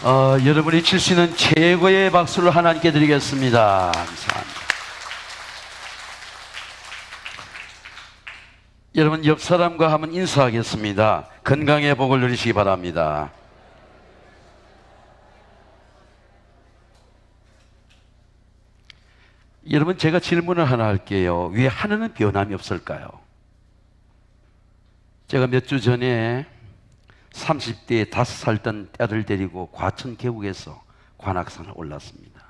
여러분이 칠 수 있는 최고의 박수를 하나님께 드리겠습니다. 감사합니다. 여러분, 옆 사람과 한번 인사하겠습니다. 건강의 복을 누리시기 바랍니다. 여러분, 제가 질문을 하나 할게요. 왜 하늘은 변함이 없을까요? 제가 몇 주 전에 30대에 5살 된 딸을 데리고 과천 계곡에서 관악산을 올랐습니다.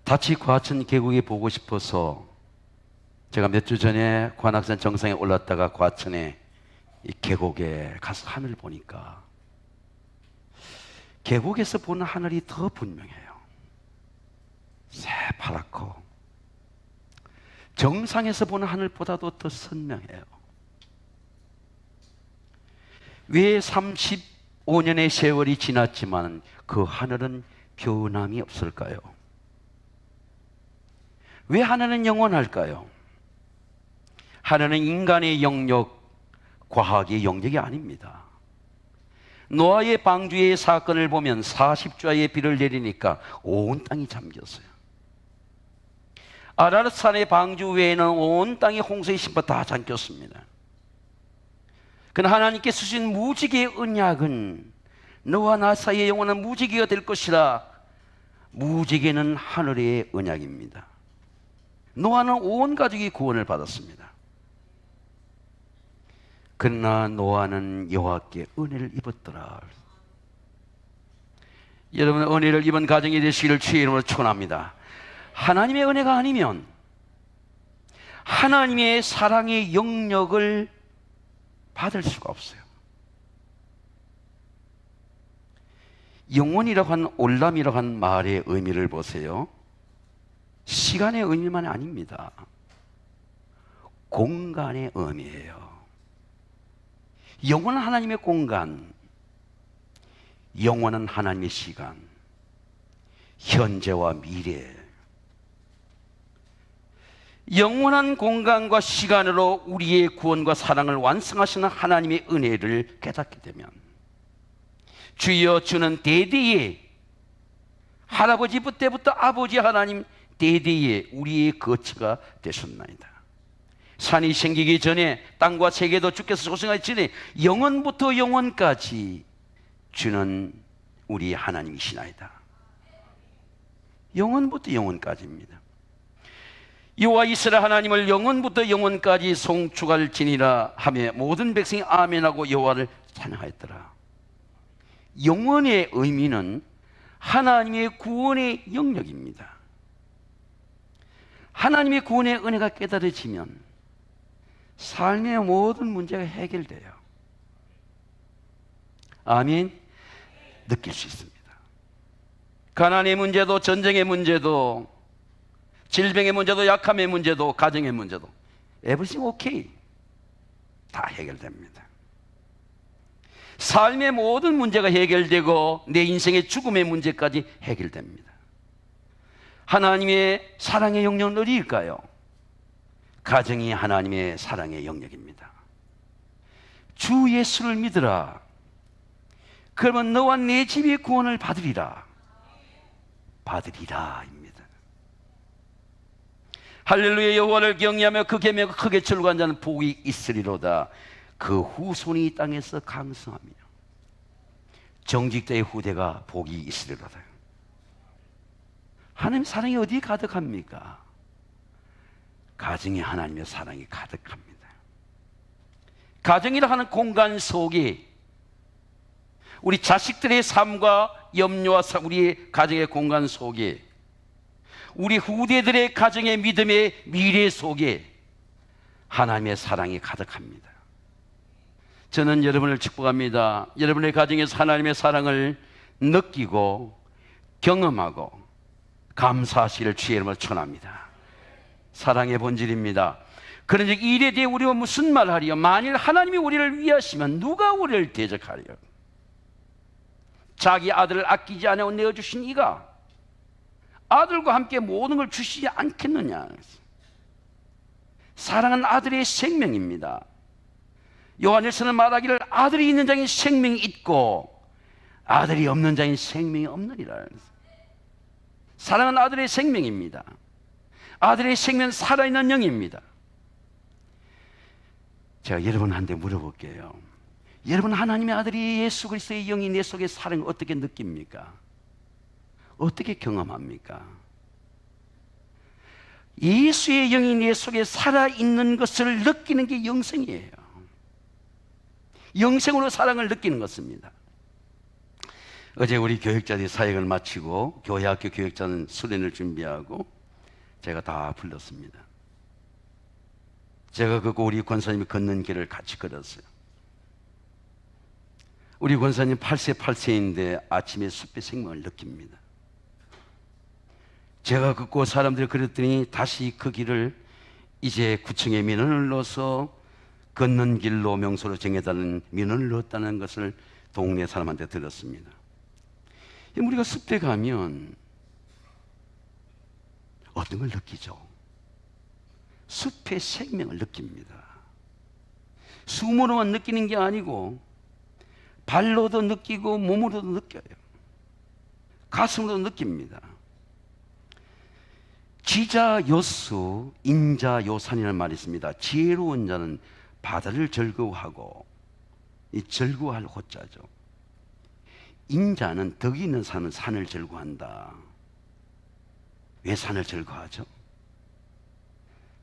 다시 과천 계곡에 보고 싶어서 제가 몇 주 전에 관악산 정상에 올랐다가 과천에 이 계곡에 가서 하늘을 보니까 계곡에서 보는 하늘이 더 분명해요. 새파랗고 정상에서 보는 하늘보다도 더 선명해요. 왜 35년의 세월이 지났지만 그 하늘은 변함이 없을까요? 왜 하늘은 영원할까요? 하늘은 인간의 영역, 과학의 영역이 아닙니다. 노아의 방주의 사건을 보면 40주의 비를 내리니까 온 땅이 잠겼어요. 아라랏산의 방주 외에는 온 땅이 홍수의 심판 다 잠겼습니다. 그러나 하나님께 주신 무지개의 언약은 너와 나 사이의 영원한 무지개가 될 것이라. 무지개는 하늘의 언약입니다. 노아는 온 가족이 구원을 받았습니다. 그러나 노아는 여호와께 은혜를 입었더라. 여러분, 은혜를 입은 가정이 되시기를 주의 이름으로 축원합니다. 하나님의 은혜가 아니면 하나님의 사랑의 영역을 받을 수가 없어요. 영원이라고 한 올람이라고 한 말의 의미를 보세요. 시간의 의미만 아닙니다. 공간의 의미예요. 영원한 하나님의 공간, 영원한 하나님의 시간, 현재와 미래, 영원한 공간과 시간으로 우리의 구원과 사랑을 완성하시는 하나님의 은혜를 깨닫게 되면 주여 주는 대대에 할아버지 때부터 아버지 하나님 대대에 우리의 거처가 되셨나이다. 산이 생기기 전에 땅과 세계도 주께서 조성하기 전에 영원부터 영원까지 주는 우리 하나님이시나이다. 영원부터 영원까지입니다. 여호와 이스라엘 하나님을 영원부터 영원까지 송축할지니라 하며 모든 백성이 아멘하고 여호와를 찬양하였더라. 영원의 의미는 하나님의 구원의 영역입니다. 하나님의 구원의 은혜가 깨달아지면 삶의 모든 문제가 해결돼요. 아멘. 느낄 수 있습니다. 가난의 문제도, 전쟁의 문제도, 질병의 문제도, 약함의 문제도, 가정의 문제도 everything okay, 다 해결됩니다. 삶의 모든 문제가 해결되고 내 인생의 죽음의 문제까지 해결됩니다. 하나님의 사랑의 영역은 어디일까요? 가정이 하나님의 사랑의 영역입니다. 주 예수를 믿으라. 그러면 너와 내 집이 구원을 받으리라. 받으리라 입니다. 할렐루야. 여호와를 경외하며 그 계명을 크게 즐거워하는 자는 복이 있으리로다. 그 후손이 이 땅에서 강성하며 정직자의 후대가 복이 있으리로다. 하나님의 사랑이 어디에 가득합니까? 가정에 하나님의 사랑이 가득합니다. 가정이라 하는 공간 속에 우리 자식들의 삶과 염려와 우리의 가정의 공간 속에 우리 후대들의 가정의 믿음의 미래 속에 하나님의 사랑이 가득합니다. 저는 여러분을 축복합니다. 여러분의 가정에서 하나님의 사랑을 느끼고 경험하고 감사하시기를 주의 이름으로 축원합니다. 사랑의 본질입니다. 그런즉 이에 대해 우리가 무슨 말하리요? 만일 하나님이 우리를 위하시면 누가 우리를 대적하리요? 자기 아들을 아끼지 않아 내어주신 이가 아들과 함께 모든 걸 주시지 않겠느냐? 사랑은 아들의 생명입니다. 요한일서는 말하기를 아들이 있는 자에게 생명이 있고 아들이 없는 자인 생명이 없느니라. 사랑은 아들의 생명입니다. 아들의 생명은 살아있는 영입니다. 제가 여러분한테 물어볼게요. 여러분, 하나님의 아들이 예수 그리스도의 영이 내 속에 사는 걸 어떻게 느낍니까? 어떻게 경험합니까? 예수의 영이 내 속에 살아있는 것을 느끼는 게 영생이에요. 영생으로 사랑을 느끼는 것입니다. 어제 우리 교육자들이 사역을 마치고 교회 학교 교육자는 수련을 준비하고 제가 다 불렀습니다. 제가 걷고 우리 권사님이 걷는 길을 같이 걸었어요. 우리 권사님 8세인데 아침에 숲의 생명을 느낍니다. 제가 걷고 사람들이 그랬더니 다시 그 길을 이제 구청에 민원을 넣어서 걷는 길로 명소로 정해달라는 민원을 넣었다는 것을 동네 사람한테 들었습니다. 우리가 숲에 가면 어떤 걸 느끼죠? 숲의 생명을 느낍니다. 숨으로만 느끼는 게 아니고 발로도 느끼고 몸으로도 느껴요. 가슴으로도 느낍니다. 지자요수 인자요산이라는 말이 있습니다. 지혜로운 자는 바다를 즐거워하고, 이 즐거워할 호자죠. 인자는 덕이 있는 산을 즐거워한다. 왜 산을 즐거워하죠?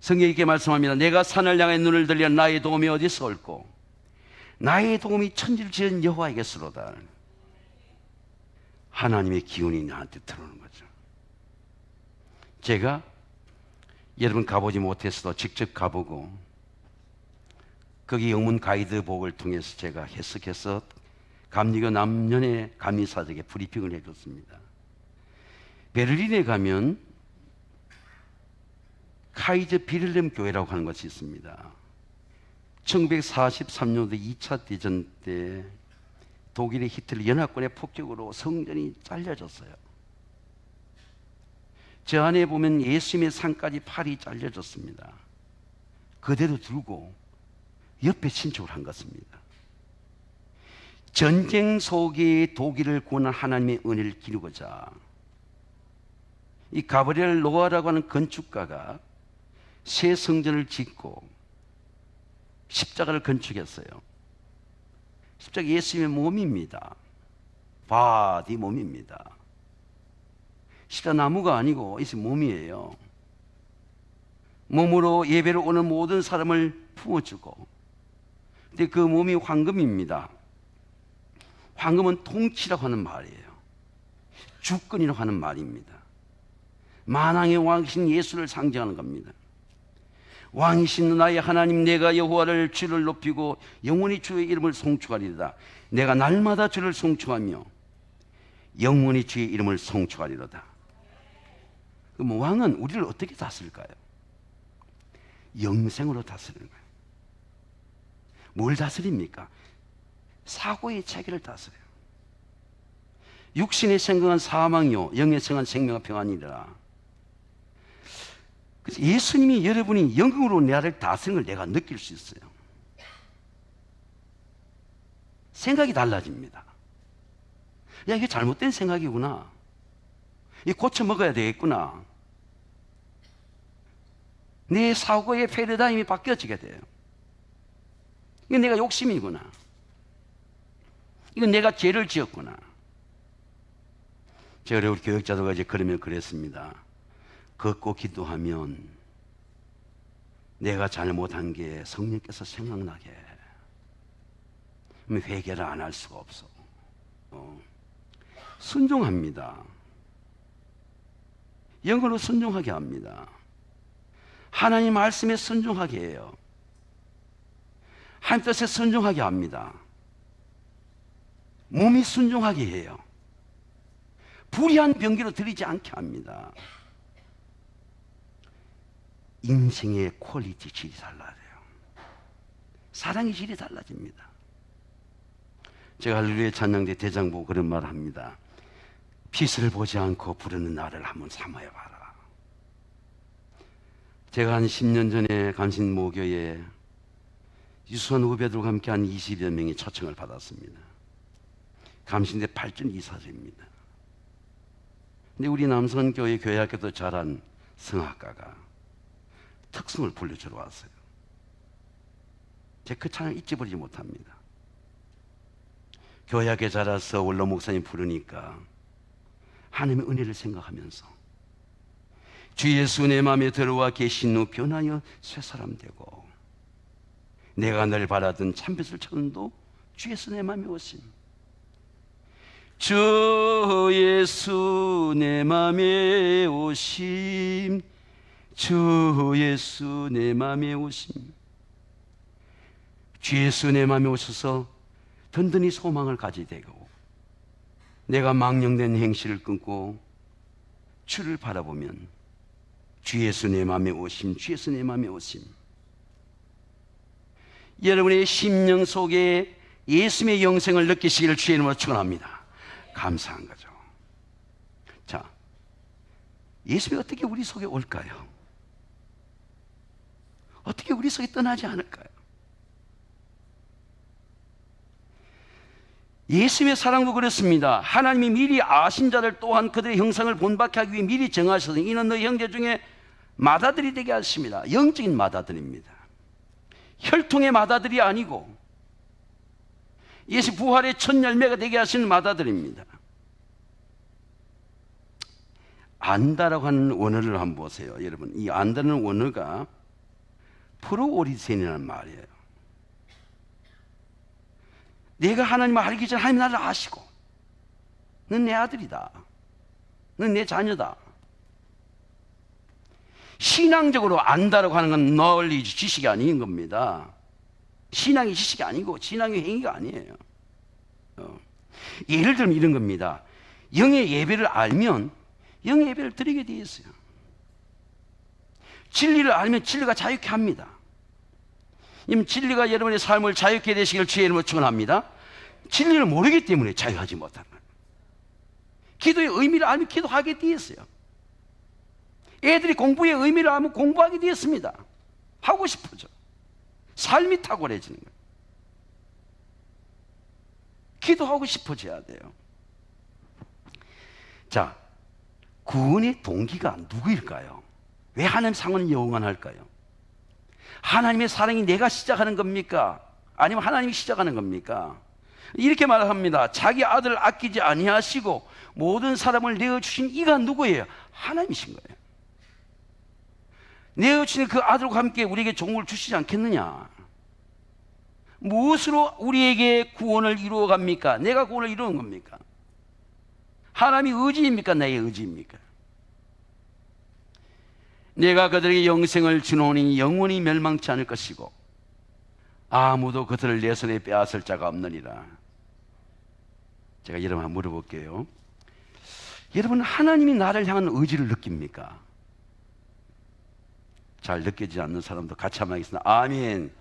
성경이 이렇게 말씀합니다. 내가 산을 향해 눈을 들려 나의 도움이 어디서 올꼬? 나의 도움이 천지를 지은 여호와에게서로다. 하나님의 기운이 나한테 들어오는 거죠. 제가 여러분 가보지 못했어도 직접 가보고 거기 영문 가이드북을 통해서 제가 해석해서 감리교 남년의 감리사적에 브리핑을 해줬습니다. 베를린에 가면 카이저 비를렘 교회라고 하는 것이 있습니다. 1943년도 2차 대전 때 독일의 히틀러 연합군의 폭격으로 성전이 잘려졌어요. 저 안에 보면 예수님의 상까지 팔이 잘려졌습니다. 그대로 들고 옆에 신축을 한 것입니다. 전쟁 속에 독일을 구원한 하나님의 은혜를 기르고자 이 가브리엘 노아라고 하는 건축가가 새 성전을 짓고 십자가를 건축했어요. 십자가 예수님의 몸입니다. 바디 몸입니다. 십자가 나무가 아니고 예수님 몸이에요. 몸으로 예배를 오는 모든 사람을 품어주고, 근데 그 몸이 황금입니다. 황금은 통치라고 하는 말이에요. 주권이라고 하는 말입니다. 만왕의 왕이신 예수를 상징하는 겁니다. 왕이신 나의 하나님, 내가 여호와를 주를 높이고 영원히 주의 이름을 송축하리로다. 내가 날마다 주를 송축하며 영원히 주의 이름을 송축하리로다. 그럼 왕은 우리를 어떻게 다스릴까요? 영생으로 다스리는 거예요. 뭘 다스립니까? 사고의 체계를 다스려요. 육신의 생각은 사망이요 영의 생각은 생명과 평안이라. 그래서 예수님이 여러분이 영으로 나를 다스리는 걸 내가 느낄 수 있어요. 생각이 달라집니다. 야, 이게 잘못된 생각이구나. 이거 고쳐 먹어야 되겠구나. 내 사고의 패러다임이 바뀌어지게 돼요. 이건 내가 욕심이구나. 이건 내가 죄를 지었구나. 제가 우리 교육자들과 이제 그러면 그랬습니다. 걷고 기도하면 내가 잘못한 게 성령께서 생각나게 해. 회개를 안 할 수가 없어. 순종합니다. 영으로 순종하게 합니다. 하나님 말씀에 순종하게 해요. 하나님 뜻에 순종하게 합니다. 몸이 순종하게 해요. 불의한 병기로 들이지 않게 합니다. 인생의 퀄리티 질이 달라져요. 사랑의 질이 달라집니다. 제가 할렐루야 찬양대 대장 보고 그런 말을 합니다. 빛을 보지 않고 부르는 나를 한번 삼아야 봐라. 제가 한 10년 전에 감신모교에 유수한 후배들과 함께 한 20여 명이 초청을 받았습니다. 감신대 8전 이사제입니다. 근데 우리 남성교회 교회학교도 잘한 성악가가 특성을 불러주러 왔어요. 제가 그 찬양 잊지 버리지 못합니다. 교회학교 자라서 원로 목사님 부르니까 하나님의 은혜를 생각하면서 주 예수 내 마음에 들어와 계신 후 변하여 새 사람 되고 내가 늘 바라던 참빛을 찾는도 주 예수 내 마음에 오심. 주 예수 내 마음에 오심. 주 예수 내 마음에 오심. 주 예수 내 마음에 오셔서 든든히 소망을 가지게 되고 내가 망령된 행실을 끊고 주를 바라보면 주 예수 내 마음에 오심. 주 예수 내 마음에 오심. 여러분의 심령 속에 예수님의 영생을 느끼시기를 주의 이름으로 축원합니다. 감사한 거죠. 자, 예수님이 어떻게 우리 속에 올까요? 어떻게 우리 속에 떠나지 않을까요? 예수님의 사랑도 그렇습니다. 하나님이 미리 아신 자들 또한 그들의 형상을 본받게 하기 위해 미리 정하셔서 이는 너희 형제 중에 맏아들이 되게 하십니다. 영적인 맏아들입니다. 혈통의 맏아들이 아니고 예수 부활의 첫 열매가 되게 하시는 맏아들입니다. 안다라고 하는 원어를 한번 보세요. 여러분, 이 안다는 원어가 프로오리센이라는 말이에요. 내가 하나님을 알기 전에 하나님 나를 아시고 넌 내 아들이다, 넌 내 자녀다. 신앙적으로 안다라고 하는 건 널리 지식이 아닌 겁니다. 신앙이 지식이 아니고 신앙의 행위가 아니에요. 예를 들면 이런 겁니다. 영의 예배를 알면 영의 예배를 드리게 되어 있어요. 진리를 알면 진리가 자유케 합니다. 진리가 여러분의 삶을 자유케 되시길 주의 이름으로 축원합니다. 진리를 모르기 때문에 자유하지 못하는 거예요. 기도의 의미를 알면 기도하게 되어 있어요. 애들이 공부의 의미를 알면 공부하게 되었습니다. 하고 싶어져. 삶이 탁월해지는 거예요. 기도하고 싶어져야 돼요. 자, 구원의 동기가 누구일까요? 왜 하나님 상은 영원할까요? 하나님의 사랑이 내가 시작하는 겁니까? 아니면 하나님이 시작하는 겁니까? 이렇게 말합니다. 자기 아들을 아끼지 아니하시고 모든 사람을 내어주신 이가 누구예요? 하나님이신 거예요. 내어주신 그 아들과 함께 우리에게 종을 주시지 않겠느냐? 무엇으로 우리에게 구원을 이루어 갑니까? 내가 구원을 이루는 겁니까? 하나님이 의지입니까? 나의 의지입니까? 내가 그들에게 영생을 주노니 영원히 멸망치 않을 것이고 아무도 그들을 내 손에 빼앗을 자가 없느니라. 제가 여러분 한번 물어볼게요. 여러분, 하나님이 나를 향한 의지를 느낍니까? 잘 느껴지지 않는 사람도 같이 한번 하겠습니다. 아멘.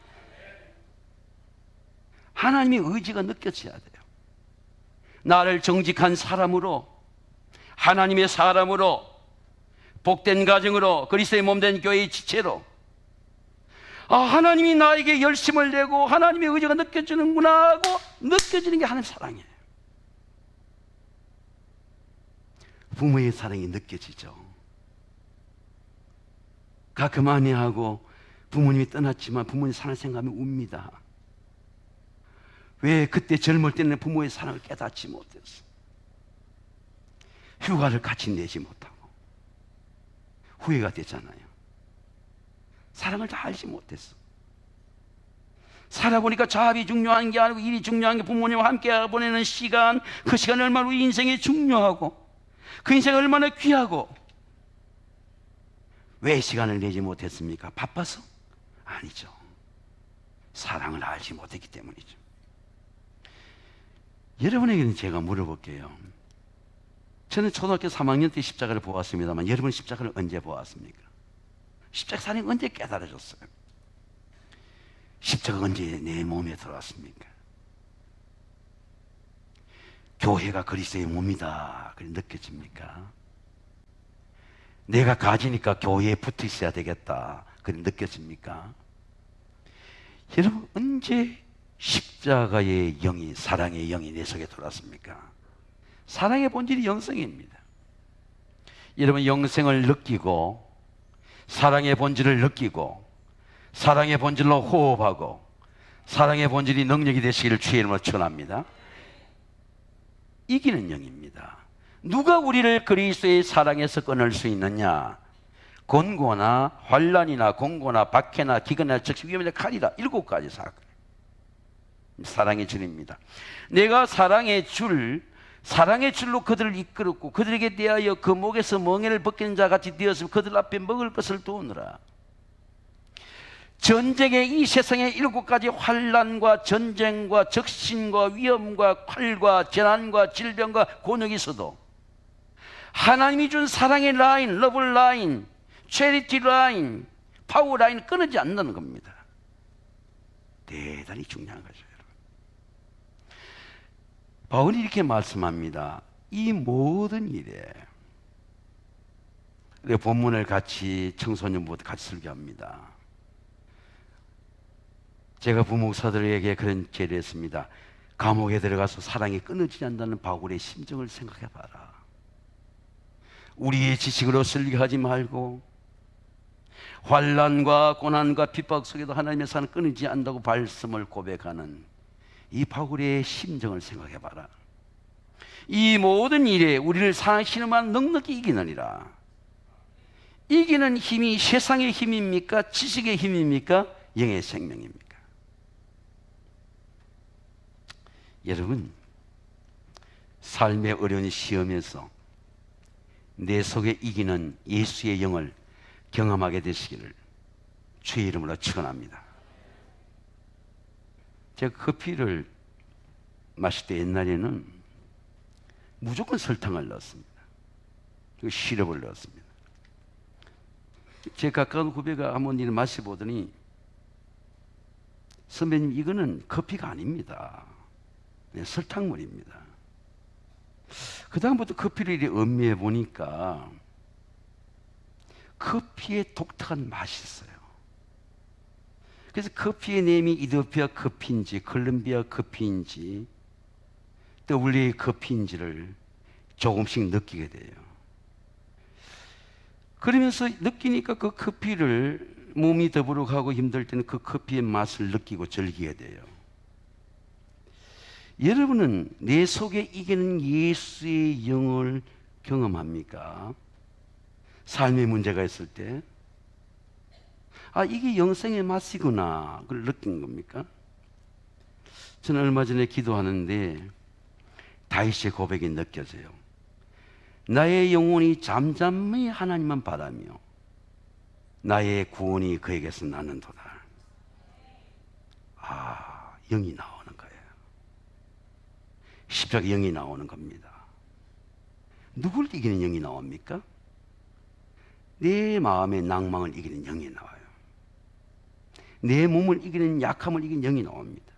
하나님의 의지가 느껴져야 돼요. 나를 정직한 사람으로, 하나님의 사람으로, 복된 가정으로, 그리스도의 몸된 교회의 지체로, 하나님이 나에게 열심을 내고 하나님의 의지가 느껴지는구나 하고 느껴지는 게 하나님의 사랑이에요. 부모의 사랑이 느껴지죠. 가끔 아내하고 부모님이 떠났지만 부모님 사랑을 생각하면 웁니다. 왜 그때 젊을 때는 부모의 사랑을 깨닫지 못했어? 휴가를 같이 내지 못하고 후회가 되잖아요. 사랑을 다 알지 못했어. 살아보니까 자합이 중요한 게 아니고 일이 중요한 게 부모님과 함께 보내는 시간, 그 시간이 얼마나 우리 인생에 중요하고 그 인생이 얼마나 귀하고. 왜 시간을 내지 못했습니까? 바빠서? 아니죠. 사랑을 알지 못했기 때문이죠. 여러분에게는 제가 물어볼게요. 저는 초등학교 3학년 때 십자가를 보았습니다만 여러분 십자가를 언제 보았습니까? 십자가 사랑이 언제 깨달아졌어요? 십자가가 언제 내 몸에 들어왔습니까? 교회가 그리스도의 몸이다 그렇게 느껴집니까? 내가 가지니까 교회에 붙어 있어야 되겠다 그렇게 느껴집니까? 여러분, 언제 십자가의 영이, 사랑의 영이 내 속에 들어왔습니까? 사랑의 본질이 영성입니다. 여러분, 영생을 느끼고 사랑의 본질을 느끼고 사랑의 본질로 호흡하고 사랑의 본질이 능력이 되시기를 주의 이름으로 축원합니다. 이기는 영입니다. 누가 우리를 그리스도의 사랑에서 끊을 수 있느냐? 권고나 환난이나 공고나 박해나 기근이나 즉시 위험이나 칼이라 7가지 사건. 사랑의 줄입니다. 내가 사랑의 줄로 그들을 이끌었고 그들에게 대하여 그 목에서 멍에를 벗기는 자 같이 되었으면 그들 앞에 먹을 것을 도우느라. 전쟁의 이 세상의 7가지 환난과 전쟁과 적신과 위험과 칼과 재난과 질병과 곤욕이 있어도 하나님이 준 사랑의 라인, 러브 라인, 체리티 라인, 파워 라인 끊어지지 않는다는 겁니다. 대단히 중요한 거죠, 여러분. 바울이 이렇게 말씀합니다. 이 모든 일에 우리가 본문을 같이 청소년부터 같이 설교합니다. 제가 부목사들에게 그런 제를 했습니다. 감옥에 들어가서 사랑이 끊어지지 않는다는 바울의 심정을 생각해 봐라. 우리의 지식으로 설교하지 말고 환난과 고난과 핍박 속에도 하나님의 사랑 끊이지 않는다고 말씀을 고백하는 이 바울의 심정을 생각해 봐라. 이 모든 일에 우리를 사랑하시는 한 넉넉히 이기느니라. 이기는 힘이 세상의 힘입니까? 지식의 힘입니까? 영의 생명입니까? 여러분, 삶의 어려운 시험에서 내 속에 이기는 예수의 영을 경험하게 되시기를 주의 이름으로 축원합니다. 제가 커피를 마실 때 옛날에는 무조건 설탕을 넣었습니다. 그리고 시럽을 넣었습니다. 제 가까운 후배가 한번 이를 마셔보더니 선배님, 이거는 커피가 아닙니다. 네, 설탕물입니다. 그 다음부터 커피를 이렇게 음미해 보니까 커피의 독특한 맛이 있어요. 그래서 커피의 네임이 이디오피아 커피인지 콜롬비아 커피인지 WA 커피인지를 조금씩 느끼게 돼요. 그러면서 느끼니까 그 커피를 몸이 더부룩하고 힘들 때는 그 커피의 맛을 느끼고 즐기게 돼요. 여러분은 내 속에 이기는 예수의 영을 경험합니까? 삶의 문제가 있을 때, 아, 이게 영생의 맛이구나, 그걸 느낀 겁니까? 저는 얼마 전에 기도하는데 다윗의 고백이 느껴져요. 나의 영혼이 잠잠히 하나님만 바라며 나의 구원이 그에게서 나는도다. 아, 영이 나오는 거예요. 십자가 영이 나오는 겁니다. 누굴 이기는 영이 나옵니까? 내 마음의 낭망을 이기는 영이 나와요. 내 몸을 이기는 약함을 이기는 영이 나옵니다.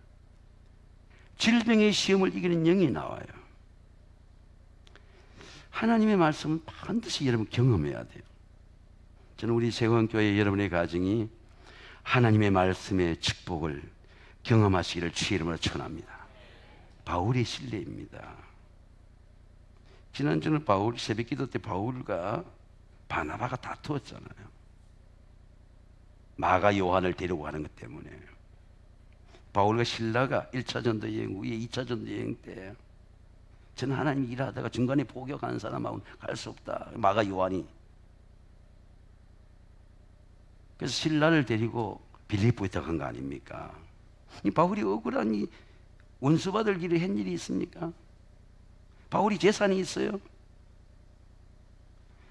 질병의 시험을 이기는 영이 나와요. 하나님의 말씀은 반드시 여러분 경험해야 돼요. 저는 우리 세원교회 여러분의 가정이 하나님의 말씀의 축복을 경험하시기를 주의 이름으로 축원합니다. 바울의 신뢰입니다. 지난주는 바울 새벽기도 때 바울과 바나바가 다투었잖아요. 마가 요한을 데리고 가는 것 때문에. 바울과 실라가 1차 전도 여행 후에 2차 전도 여행 때 저는 하나님 일하다가 중간에 포격하는 사람하고는 갈 수 없다. 마가 요한이. 그래서 실라를 데리고 빌립보에 들어간 거 아닙니까? 이 바울이 억울한 이 원수받을 길에 한 일이 있습니까? 바울이 재산이 있어요?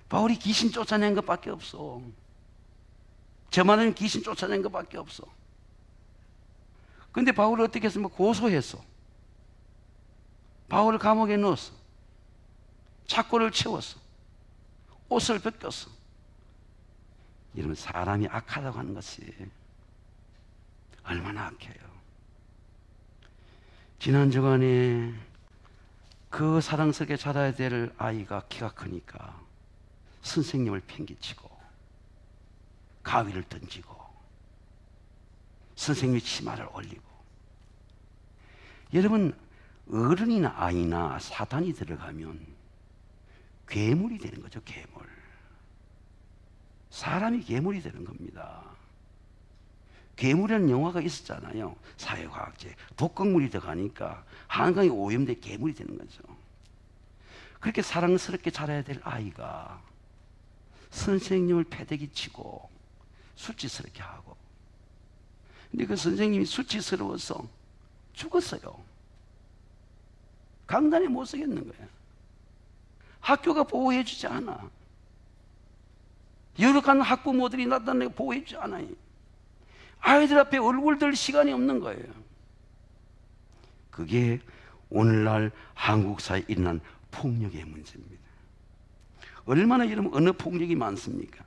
바울이 귀신 쫓아낸 것밖에 없어. 저만은 귀신 쫓아낸 것밖에 없어. 근데 바울을 어떻게 했습니까? 고소했어. 바울을 감옥에 넣었어. 착고를 채웠어. 옷을 벗겼어. 여러분, 사람이 악하다고 하는 것이 얼마나 악해요. 지난 주간에 그 사랑스럽게 자라야 될 아이가 키가 크니까 선생님을 팽개치고 가위를 던지고 선생님의 치마를 올리고 여러분, 어른이나 아이나 사단이 들어가면 괴물이 되는 거죠. 괴물. 사람이 괴물이 되는 겁니다. 괴물이라는 영화가 있었잖아요. 사회과학제. 독극물이 들어가니까 한강에 오염돼 괴물이 되는 거죠. 그렇게 사랑스럽게 자라야 될 아이가 선생님을 패대기 치고 수치스럽게 하고, 근데 그 선생님이 수치스러워서 죽었어요. 강단에 못 서겠는 거예요. 학교가 보호해 주지 않아. 열악한 학부모들이 나타나고 보호해 주지 않아요. 아이들 앞에 얼굴 들 시간이 없는 거예요. 그게 오늘날 한국 사회에 일어난 폭력의 문제입니다. 얼마나 여러분 언어 폭력이 많습니까?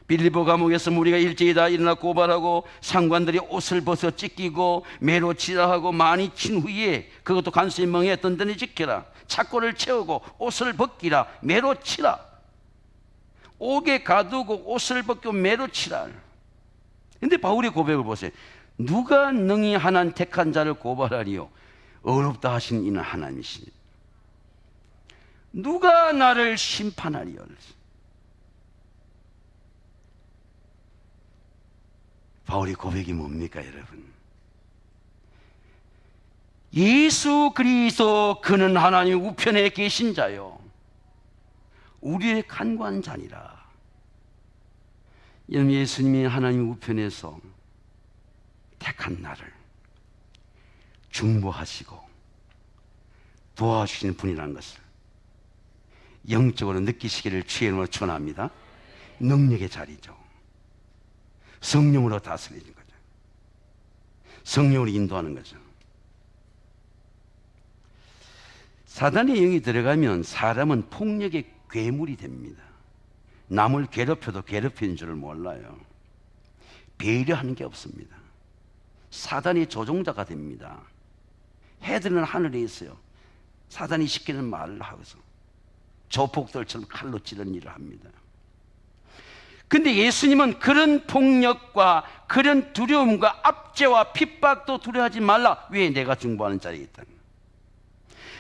빌립보 감옥에서 무리가 일제히 다 일어나 고발하고 상관들이 옷을 벗어 찢기고 매로 치라하고 많이 친 후에 그것도 간수의 명에 든든히 지켜라, 착고를 채우고 옷을 벗기라, 매로 치라, 옥에 가두고 옷을 벗고 매로 치라. 근데 바울의 고백을 보세요. 누가 능히 하나님 택한 자를 고발하리요? 어렵다 하신 이는 하나님이시니 누가 나를 심판하리요? 바울의 고백이 뭡니까, 여러분? 예수 그리스도 그는 하나님 우편에 계신 자요, 우리의 간관자니라. 예수님이 하나님 우편에서 택한 나를 중보하시고 도와주시는 분이라는 것을 영적으로 느끼시기를 주의 이름으로 축원합니다. 능력의 자리죠. 성령으로 다스리는 거죠. 성령으로 인도하는 거죠. 사단의 영이 들어가면 사람은 폭력의 괴물이 됩니다. 남을 괴롭혀도 괴롭히는 줄을 몰라요. 배려하는 게 없습니다. 사단의 조종자가 됩니다. 해들은 하늘에 있어요. 사단이 시키는 말을 하고서 조폭들처럼 칼로 찌르는 일을 합니다. 근데 예수님은 그런 폭력과 그런 두려움과 압제와 핍박도 두려워하지 말라. 왜? 내가 중보하는 자리에 있다.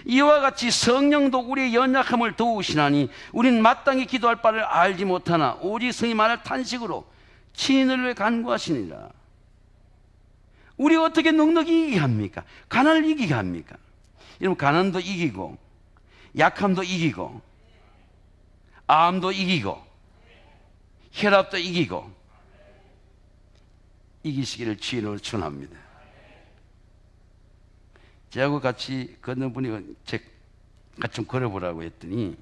이와 같이 성령도 우리의 연약함을 도우시나니 우리는 마땅히 기도할 바를 알지 못하나 오직 성이 말할 탄식으로 친인을 위해 간구하시니라. 우리 어떻게 넉넉히 이기게 합니까? 가난을 이기게 합니까? 여러분, 가난도 이기고 약함도 이기고 암도 이기고 혈압도 이기고 이기시기를 주의 이름으로 축원합니다. 저하고 같이 걷는 분이 같이 좀 걸어보라고 했더니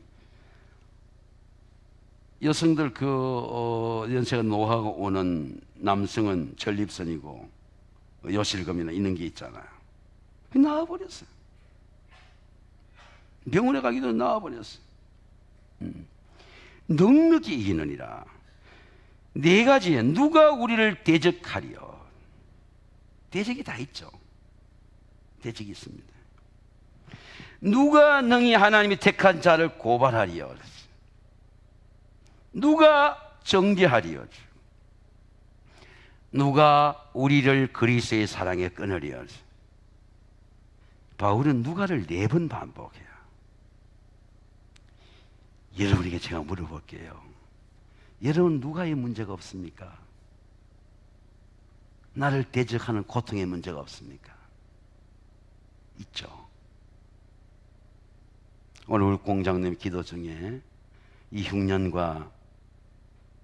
여성들 연세가 노하고 오는 남성은 전립선이고 요실금이나 있는 게 있잖아요. 나와버렸어요. 병원에 가기도 나와버렸어요. 넉넉히 이기느니라. 네 가지에 누가 우리를 대적하리요? 대적이 다 있죠. 대적이 있습니다. 누가 능히 하나님이 택한 자를 고발하리요? 누가 정죄하리요? 누가 우리를 그리스도의 사랑에 끊으리요? 바울은 누가를 4번 반복해요. 여러분에게 제가 물어볼게요. 여러분, 누가의 문제가 없습니까? 나를 대적하는 고통의 문제가 없습니까? 있죠. 오늘 우리 공장님 기도 중에 이 흉년과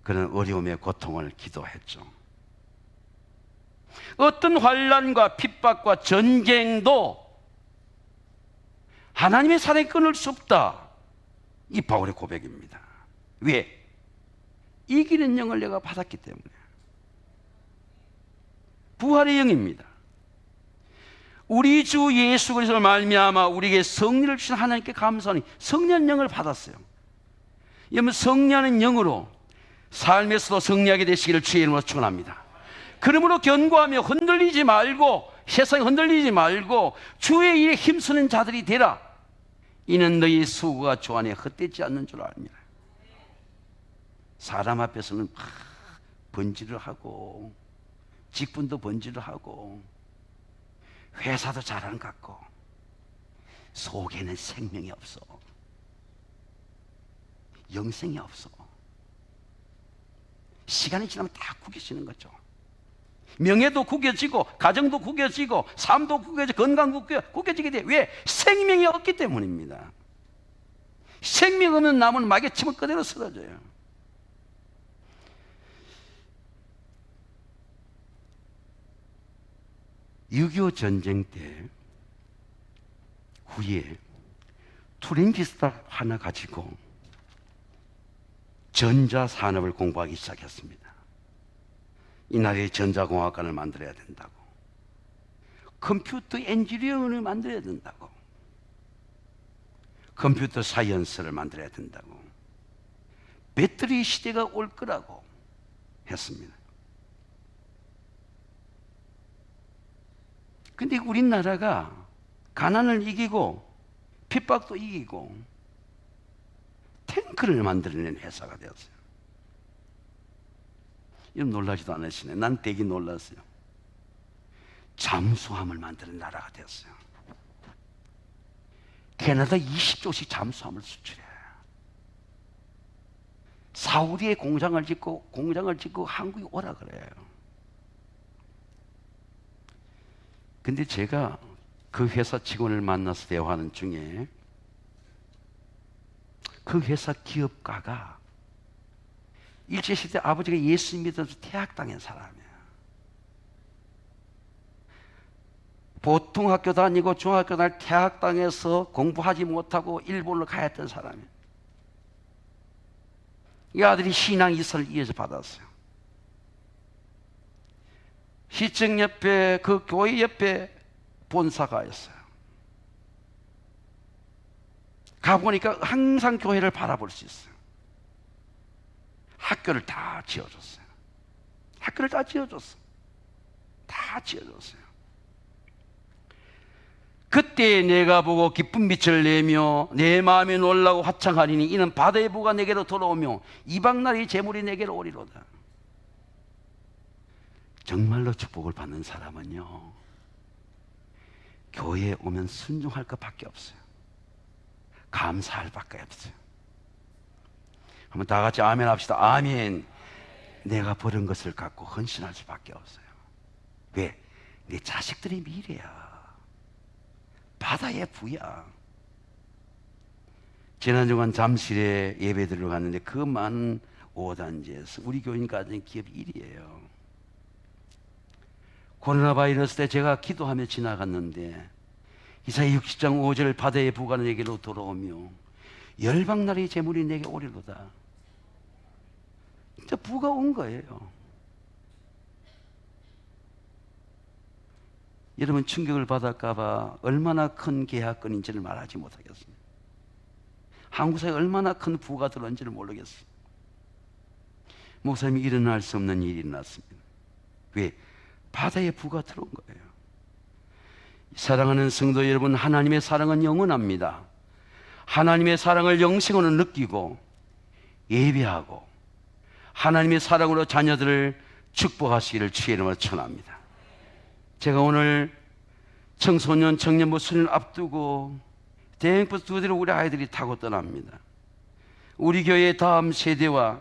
그런 어려움의 고통을 기도했죠. 어떤 환난과 핍박과 전쟁도 하나님의 사랑에 끊을 수 없다. 이 바울의 고백입니다. 왜? 이기는 영을 내가 받았기 때문에. 부활의 영입니다. 우리 주 예수 그리스도를 말미암아 우리에게 성령을 주신 하나님께 감사하니 성령 영을 받았어요. 여러분, 성령의 영으로 삶에서도 승리하게 되시기를 주의 이름으로 축원합니다. 그러므로 견고하며 흔들리지 말고, 세상에 흔들리지 말고 주의 일에 힘쓰는 자들이 되라. 이는 너희 수고가 주 안에 헛되지 않는 줄 압니다. 사람 앞에서는 막 번지를 하고 직분도 번지를 하고 회사도 잘하는 것 같고 속에는 생명이 없어. 영생이 없어. 시간이 지나면 다 구겨지는 거죠. 명예도 구겨지고 가정도 구겨지고 삶도 구겨지고 건강도 구겨지게 돼. 왜? 생명이 없기 때문입니다. 생명 없는 나무는 막에 치면 그대로 쓰러져요. (6.25) 전쟁 때 후에 투링지스타 하나 가지고 전자산업을 공부하기 시작했습니다. 이 나라에 전자공학관을 만들어야 된다고, 컴퓨터 엔지니어를 만들어야 된다고, 컴퓨터 사이언스를 만들어야 된다고, 배터리 시대가 올 거라고 했습니다. 근데 우리나라가 가난을 이기고 핍박도 이기고 탱크를 만들어낸 회사가 되었어요. 여러분 놀라지도 않으시네. 난 되게 놀랐어요. 잠수함을 만드는 나라가 되었어요. 캐나다 20조씩 잠수함을 수출해요. 사우디에 공장을 짓고 한국에 오라 그래요. 근데 제가 그 회사 직원을 만나서 대화하는 중에 그 회사 기업가가 일제시대 아버지가 예수 믿어서 퇴학당한 사람이에요. 보통 학교 다니고 중학교 다닐 퇴학당해서 공부하지 못하고 일본으로 가야 했던 사람이에요. 이 아들이 신앙 이사를 이어서 받았어요. 시청 옆에 그 교회 옆에 본사가 있어요. 가보니까 항상 교회를 바라볼 수 있어요. 학교를 다 지어줬어요. 학교를 다 지어줬어요. 다 지어줬어요. 그때 내가 보고 기쁜 빛을 내며 내 마음이 놀라고 화창하리니 이는 바다의 부가 내게로 돌아오며 이방 나라의 재물이 내게로 오리로다. 정말로 축복을 받는 사람은요, 교회에 오면 순종할 것밖에 없어요. 감사할 밖에 없어요. 한번 다 같이 아멘 합시다. 아멘. 내가 버린 것을 갖고 헌신할 수밖에 없어요. 왜? 내 자식들의 미래야. 바다의 부야. 지난주간 잠실에 예배 드리러 갔는데 그 많은 5단지에서 우리 교인 가정 기업 1위예요. 코로나 바이러스 때 제가 기도하며 지나갔는데 이사야 60장 5절 바다의 부가 내게로 돌아오며 열방나라의 재물이 내게 오리로다. 진짜 부가 온 거예요. 여러분 충격을 받을까봐 얼마나 큰 계약건인지를 말하지 못하겠습니다. 한국 사회에 얼마나 큰 부가 들어온지를 모르겠어요. 목사님이 일어날 수 없는 일이 일어났습니다. 왜? 바다에 부가 들어온 거예요. 사랑하는 성도 여러분, 하나님의 사랑은 영원합니다. 하나님의 사랑을 영생으로 느끼고 예배하고 하나님의 사랑으로 자녀들을 축복하시기를 주의 이름으로 축원합니다. 제가 오늘 청소년, 청년부 수련을 앞두고 대행버스 2대를 우리 아이들이 타고 떠납니다. 우리 교회의 다음 세대와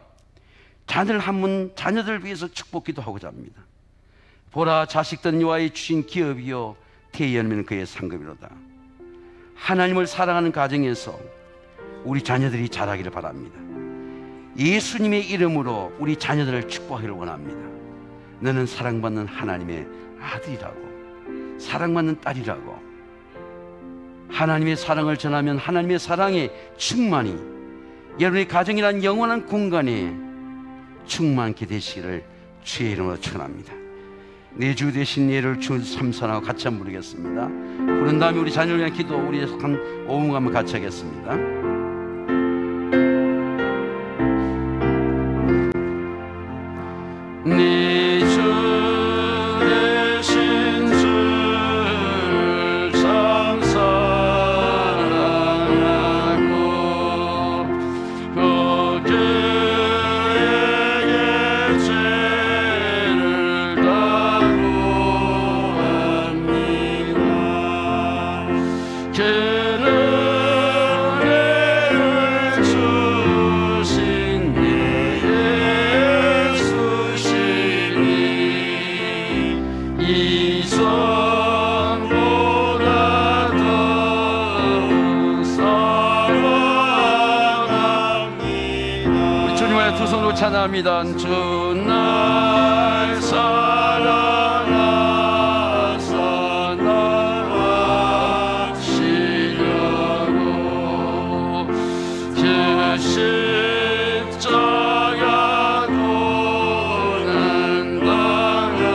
자녀들을 위해서 축복 기도하고자 합니다. 보라, 자식들 여호와의 주신 기업이요 태연면 그의 상급이로다. 하나님을 사랑하는 가정에서 우리 자녀들이 자라기를 바랍니다. 예수님의 이름으로 우리 자녀들을 축복하기를 원합니다. 너는 사랑받는 하나님의 아들이라고, 사랑받는 딸이라고. 하나님의 사랑을 전하면 하나님의 사랑의 충만이 여러분의 가정이란 영원한 공간에 충만케 되시기를 주의 이름으로 축원합니다. 내 주 대신 예를 주 삼선하고 같이 한번 부르겠습니다. 부른 다음에 우리 자녀를 위한 기도 우리 한 5분간 한번 같이 하겠습니다. 내 주 대신 주를 참 사랑하고 그 죄의 죄를 다루합니다. 두 손으로 찬양합니다. 주 날 사랑하사 날 지려고 그 십자가 도는 당하셨도다.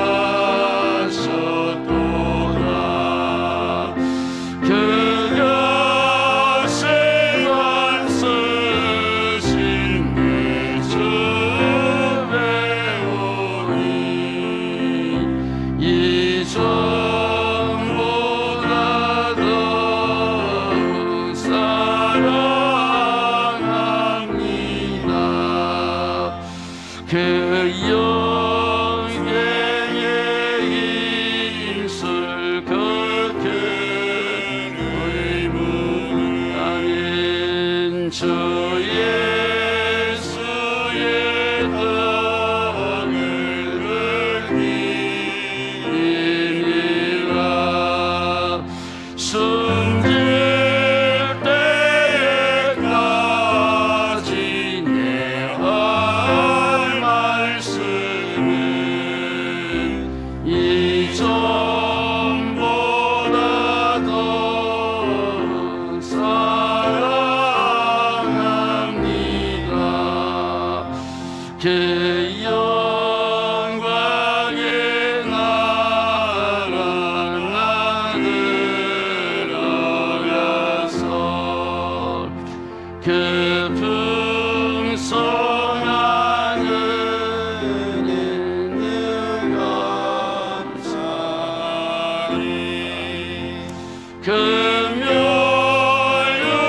그가 생활 쓰신 내 주 배우니 이전보다 더욱 사랑합니다. 그 영예의 입술 걷게 의문하는 주 예수의 덕을 느끼리라. 숨질 때까지 내 할 말씀은 이전보다 더 사랑합니다. 그 영광의 나라 나 들어가서 그 풍성한 은혜를 감사리.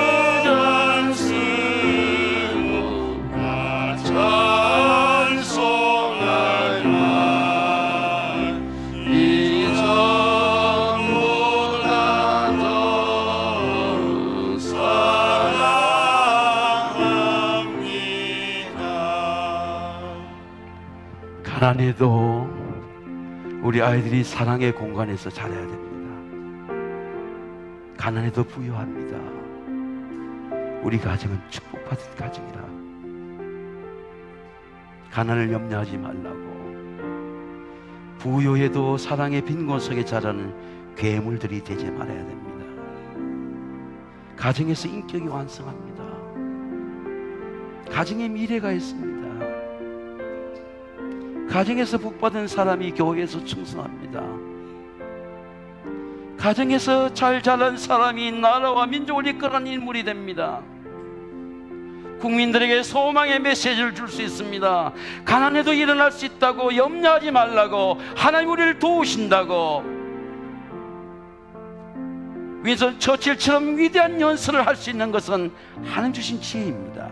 금요일간 쓰고 나 찬송할 날 이전보다 더 사랑합니다. 가난해도 우리 아이들이 사랑의 공간에서 자라야 됩니다. 가난해도 부유합니다. 우리 가정은 축복받은 가정이라 가난을 염려하지 말라고. 부유해도 사랑의 빈곤 속에 자라는 괴물들이 되지 말아야 됩니다. 가정에서 인격이 완성합니다. 가정에 미래가 있습니다. 가정에서 복받은 사람이 교회에서 충성합니다. 가정에서 잘 자란 사람이 나라와 민족을 이끌어가는 인물이 됩니다. 국민들에게 소망의 메시지를 줄 수 있습니다. 가난해도 일어날 수 있다고 염려하지 말라고, 하나님 우리를 도우신다고. 윈스턴 처칠처럼 위대한 연설을 할 수 있는 것은 하나님 주신 지혜입니다.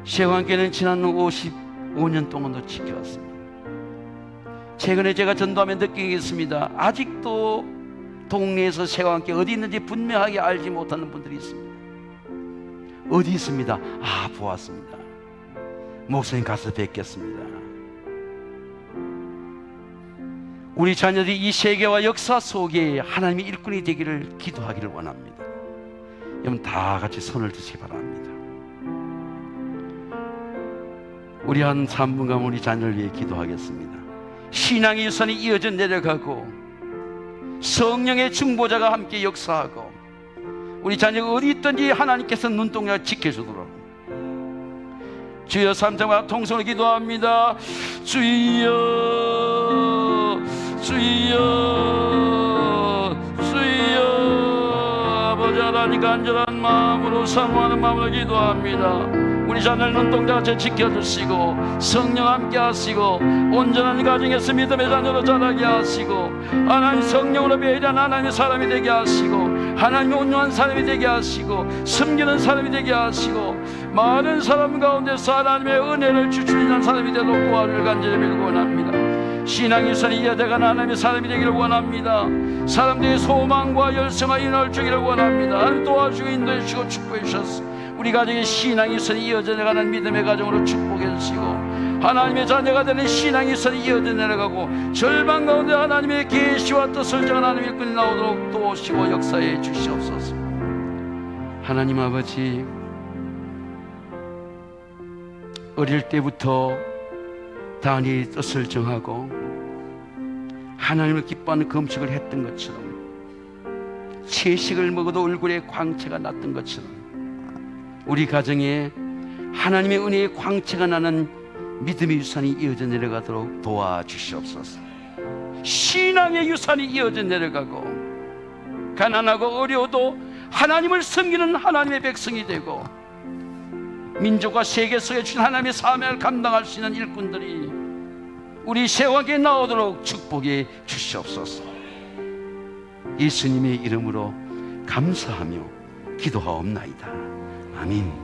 세관계는 지난 55년 동안도 지켜왔습니다. 최근에 제가 전도하며 느끼겠습니다. 아직도 동네에서 세관계 어디 있는지 분명하게 알지 못하는 분들이 있습니다. 어디 있습니다. 아, 보았습니다. 목사님 가서 뵙겠습니다. 우리 자녀들이 이 세계와 역사 속에 하나님의 일꾼이 되기를 기도하기를 원합니다. 여러분 다 같이 손을 드시기 바랍니다. 우리 한 3분간 우리 자녀를 위해 기도하겠습니다. 신앙의 유산이 이어져 내려가고 성령의 중보자가 함께 역사하고 우리 자녀가 어디 있든지 하나님께서 눈동자 지켜주도록 주여 삼자와 통성으로 기도합니다. 주여 주여 주여. 아버지 하나님 간절한 마음으로 사모하는 마음으로 기도합니다. 우리 자녀를 눈동자같이 지켜주시고 성령 함께 하시고 온전한 가정에서 믿음의 자녀로 자라게 하시고 하나님 성령으로 배려한 하나님의 사람이 되게 하시고 하나님의 온유한 사람이 되게 하시고 섬기는 사람이 되게 하시고 많은 사람 가운데서 하나님의 은혜를 주출하는 사람이 되도록 도와를 간절히 빌고 원합니다. 신앙의 유산이 이어져가는 하나님의 사람이 되기를 원합니다. 사람들의 소망과 열성과 인할 주기를 원합니다. 하나님 도와주시고 인도해 주시고 축복해 주셨습니다. 우리 가정의 신앙의 유산이 이어져 내려가는 믿음의 가정으로 축복해 주시고 하나님의 자녀가 되는 신앙의 유산이 이어져 내려가고 절반 가운데 하나님의 계시와 뜻을 정한 하나님의 일꾼이 나오도록 도우시고 역사해 주시옵소서. 하나님 아버지, 어릴 때부터 다니엘이 뜻을 정하고 하나님을 기뻐하는 금식을 했던 것처럼, 채식을 먹어도 얼굴에 광채가 났던 것처럼 우리 가정에 하나님의 은혜의 광채가 나는 믿음의 유산이 이어져 내려가도록 도와주시옵소서. 신앙의 유산이 이어져 내려가고 가난하고 어려워도 하나님을 섬기는 하나님의 백성이 되고 민족과 세계 속에 주신 하나님의 사명을 감당할 수 있는 일꾼들이 우리 세왕에 나오도록 축복해 주시옵소서. 예수님의 이름으로 감사하며 기도하옵나이다. 아멘.